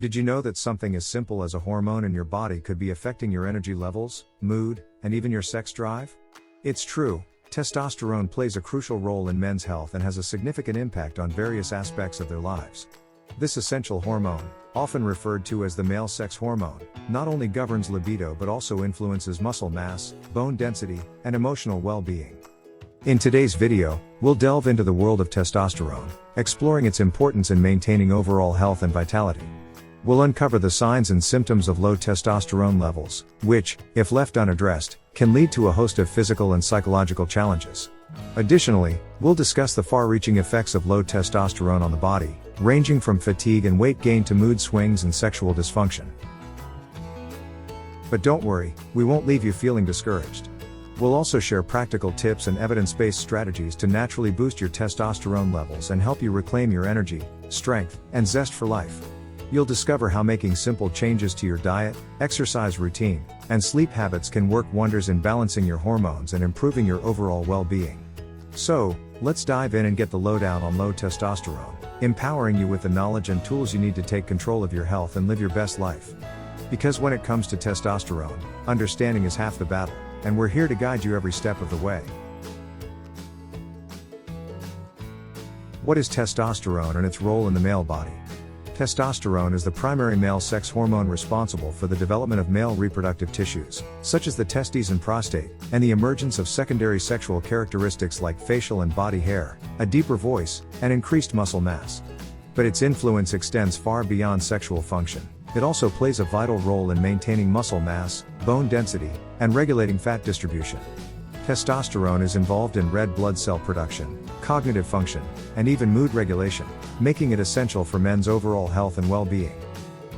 Did you know that something as simple as a hormone in your body could be affecting your energy levels, mood, and even your sex drive? It's true, testosterone plays a crucial role in men's health and has a significant impact on various aspects of their lives. This essential hormone, often referred to as the male sex hormone, not only governs libido but also influences muscle mass, bone density, and emotional well-being. In today's video, we'll delve into the world of testosterone, exploring its importance in maintaining overall health and vitality. We'll uncover the signs and symptoms of low testosterone levels, which, if left unaddressed, can lead to a host of physical and psychological challenges. Additionally, we'll discuss the far-reaching effects of low testosterone on the body, ranging from fatigue and weight gain to mood swings and sexual dysfunction. But don't worry, we won't leave you feeling discouraged. We'll also share practical tips and evidence-based strategies to naturally boost your testosterone levels and help you reclaim your energy, strength, and zest for life. You'll discover how making simple changes to your diet, exercise routine, and sleep habits can work wonders in balancing your hormones and improving your overall well-being. So, let's dive in and get the lowdown on low testosterone, empowering you with the knowledge and tools you need to take control of your health and live your best life. Because when it comes to testosterone, understanding is half the battle, and we're here to guide you every step of the way. What is testosterone and its role in the male body? Testosterone is the primary male sex hormone responsible for the development of male reproductive tissues, such as the testes and prostate, and the emergence of secondary sexual characteristics like facial and body hair, a deeper voice, and increased muscle mass. But its influence extends far beyond sexual function. It also plays a vital role in maintaining muscle mass, bone density, and regulating fat distribution. Testosterone is involved in red blood cell production, cognitive function, and even mood regulation, making it essential for men's overall health and well-being.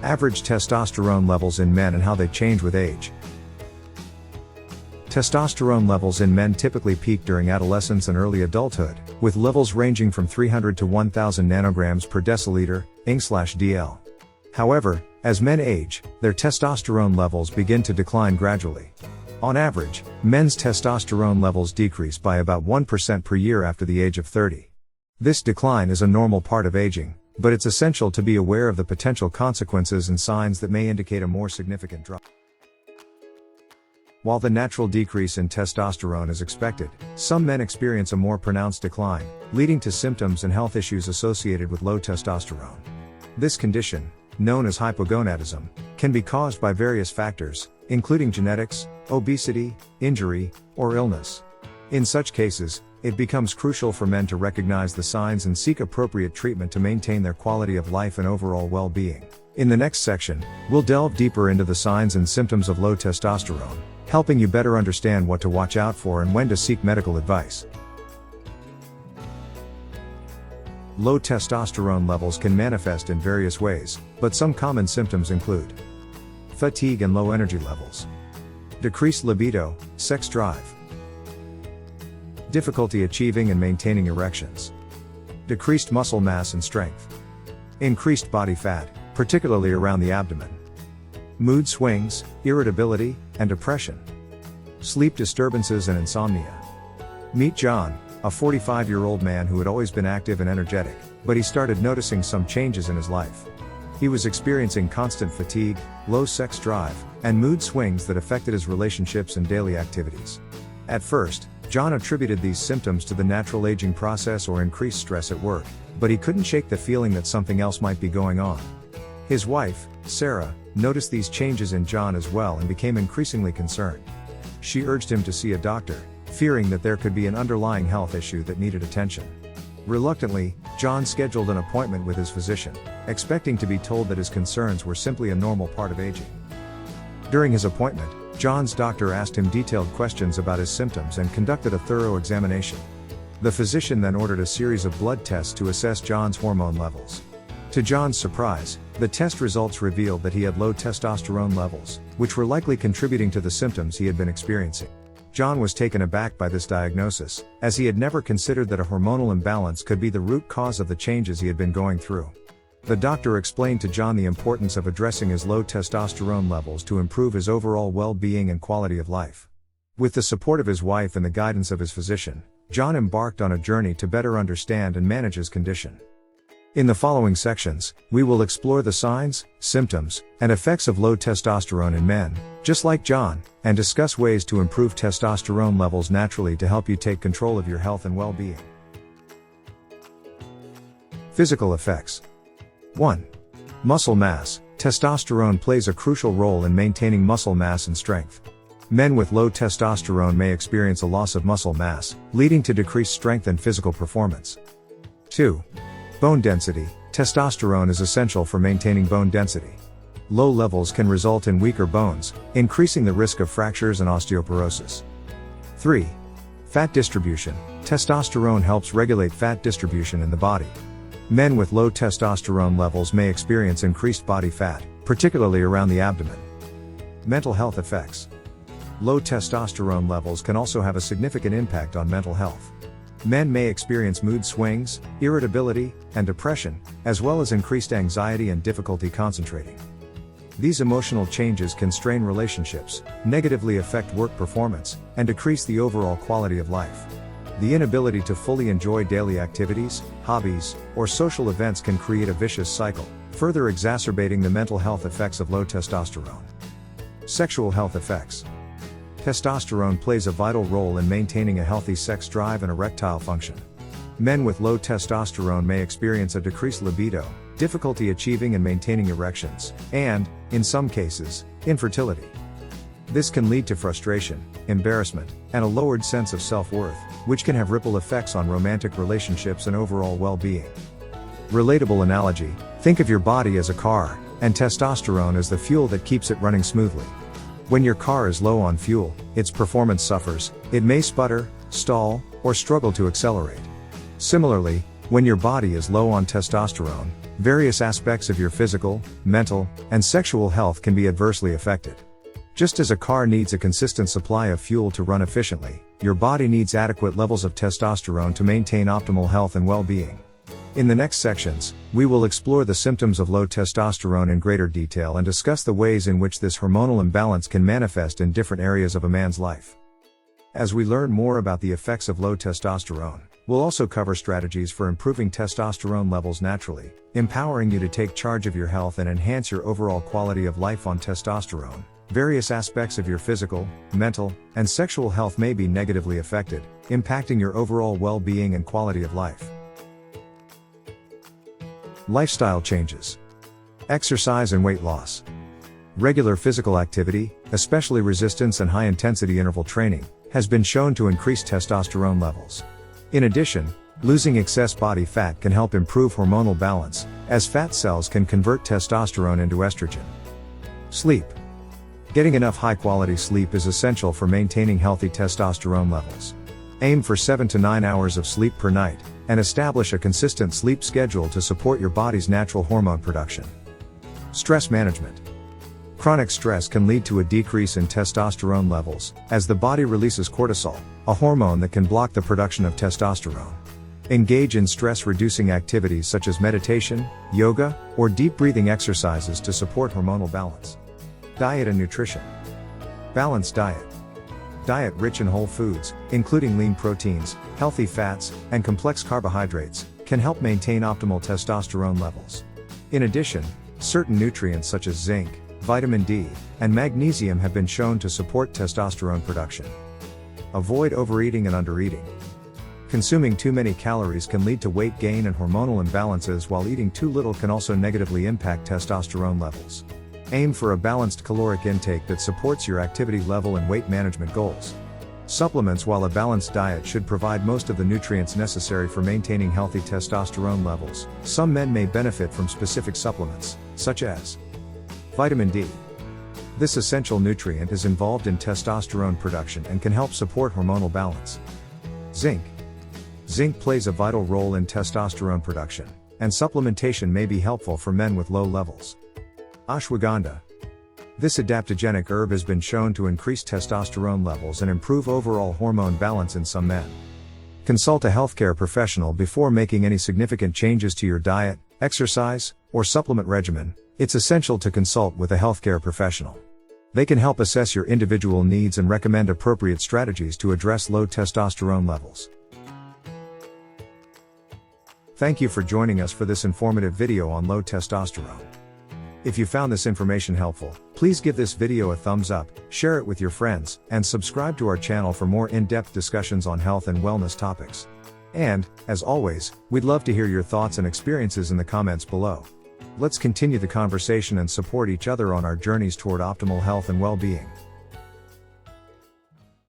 Average testosterone levels in men and how they change with age. Testosterone levels in men typically peak during adolescence and early adulthood, with levels ranging from 300 to 1000 nanograms per deciliter, Ing/dl. However, as men age, their testosterone levels begin to decline gradually. On average, men's testosterone levels decrease by about 1% per year after the age of 30. This decline is a normal part of aging, but it's essential to be aware of the potential consequences and signs that may indicate a more significant drop. While the natural decrease in testosterone is expected, some men experience a more pronounced decline, leading to symptoms and health issues associated with low testosterone. This condition, known as hypogonadism, can be caused by various factors, including genetics, obesity, injury, or illness. In such cases, it becomes crucial for men to recognize the signs and seek appropriate treatment to maintain their quality of life and overall well-being. In the next section, we'll delve deeper into the signs and symptoms of low testosterone, helping you better understand what to watch out for and when to seek medical advice. Low testosterone levels can manifest in various ways, but some common symptoms include fatigue and low energy levels, decreased libido, sex drive, difficulty achieving and maintaining erections, decreased muscle mass and strength, increased body fat, particularly around the abdomen, mood swings, irritability, and depression, sleep disturbances and insomnia. Meet John, a 45-year-old man who had always been active and energetic, but he started noticing some changes in his life. He was experiencing constant fatigue, low sex drive, and mood swings that affected his relationships and daily activities. At first, John attributed these symptoms to the natural aging process or increased stress at work, but he couldn't shake the feeling that something else might be going on. His wife, Sarah, noticed these changes in John as well and became increasingly concerned. She urged him to see a doctor, fearing that there could be an underlying health issue that needed attention. Reluctantly, John scheduled an appointment with his physician, expecting to be told that his concerns were simply a normal part of aging. During his appointment, John's doctor asked him detailed questions about his symptoms and conducted a thorough examination. The physician then ordered a series of blood tests to assess John's hormone levels. To John's surprise, the test results revealed that he had low testosterone levels, which were likely contributing to the symptoms he had been experiencing. John was taken aback by this diagnosis, as he had never considered that a hormonal imbalance could be the root cause of the changes he had been going through. The doctor explained to John the importance of addressing his low testosterone levels to improve his overall well-being and quality of life. With the support of his wife and the guidance of his physician, John embarked on a journey to better understand and manage his condition. In the following sections, we will explore the signs, symptoms, and effects of low testosterone in men, just like John, and discuss ways to improve testosterone levels naturally to help you take control of your health and well-being. Physical effects. 1. Muscle mass. Testosterone plays a crucial role in maintaining muscle mass and strength. Men with low testosterone may experience a loss of muscle mass, leading to decreased strength and physical performance. 2. Bone density. Testosterone is essential for maintaining bone density. Low levels can result in weaker bones, increasing the risk of fractures and osteoporosis. 3. Fat distribution. Testosterone helps regulate fat distribution in the body. Men with low testosterone levels may experience increased body fat, particularly around the abdomen. Mental health effects. Low testosterone levels can also have a significant impact on mental health. Men may experience mood swings, irritability, and depression, as well as increased anxiety and difficulty concentrating. These emotional changes can strain relationships, negatively affect work performance, and decrease the overall quality of life. The inability to fully enjoy daily activities, hobbies, or social events can create a vicious cycle, further exacerbating the mental health effects of low testosterone. Sexual health effects. Testosterone plays a vital role in maintaining a healthy sex drive and erectile function. Men with low testosterone may experience a decreased libido, difficulty achieving and maintaining erections, and, in some cases, infertility. This can lead to frustration, embarrassment, and a lowered sense of self-worth, which can have ripple effects on romantic relationships and overall well-being. Relatable analogy: think of your body as a car, and testosterone as the fuel that keeps it running smoothly. When your car is low on fuel, its performance suffers, it may sputter, stall, or struggle to accelerate. Similarly, when your body is low on testosterone, various aspects of your physical, mental, and sexual health can be adversely affected. Just as a car needs a consistent supply of fuel to run efficiently, your body needs adequate levels of testosterone to maintain optimal health and well-being. In the next sections, we will explore the symptoms of low testosterone in greater detail and discuss the ways in which this hormonal imbalance can manifest in different areas of a man's life. As we learn more about the effects of low testosterone, we'll also cover strategies for improving testosterone levels naturally, empowering you to take charge of your health and enhance your overall quality of life on testosterone. Various aspects of your physical, mental, and sexual health may be negatively affected, impacting your overall well-being and quality of life. Lifestyle changes. Exercise and weight loss. Regular physical activity, especially resistance and high-intensity interval training, has been shown to increase testosterone levels. In addition, losing excess body fat can help improve hormonal balance, as fat cells can convert testosterone into estrogen. Sleep. Getting enough high-quality sleep is essential for maintaining healthy testosterone levels. Aim for 7 to 9 hours of sleep per night, and establish a consistent sleep schedule to support your body's natural hormone production. Stress management. Chronic stress can lead to a decrease in testosterone levels, as the body releases cortisol, a hormone that can block the production of testosterone. Engage in stress-reducing activities such as meditation, yoga, or deep breathing exercises to support hormonal balance. Diet and nutrition. Balanced diet. Diet rich in whole foods, including lean proteins, healthy fats, and complex carbohydrates, can help maintain optimal testosterone levels. In addition, certain nutrients such as zinc, vitamin D, and magnesium have been shown to support testosterone production. Avoid overeating and undereating. Consuming too many calories can lead to weight gain and hormonal imbalances, while eating too little can also negatively impact testosterone levels. Aim for a balanced caloric intake that supports your activity level and weight management goals. Supplements. While a balanced diet should provide most of the nutrients necessary for maintaining healthy testosterone levels, some men may benefit from specific supplements, such as vitamin D. This essential nutrient is involved in testosterone production and can help support hormonal balance. Zinc. Zinc plays a vital role in testosterone production, and supplementation may be helpful for men with low levels. Ashwagandha. This adaptogenic herb has been shown to increase testosterone levels and improve overall hormone balance in some men. Consult a healthcare professional before making any significant changes to your diet, exercise, or supplement regimen. It's essential to consult with a healthcare professional. They can help assess your individual needs and recommend appropriate strategies to address low testosterone levels. Thank you for joining us for this informative video on low testosterone. If you found this information helpful, please give this video a thumbs up, share it with your friends, and subscribe to our channel for more in-depth discussions on health and wellness topics. And, as always, we'd love to hear your thoughts and experiences in the comments below. Let's continue the conversation and support each other on our journeys toward optimal health and well-being.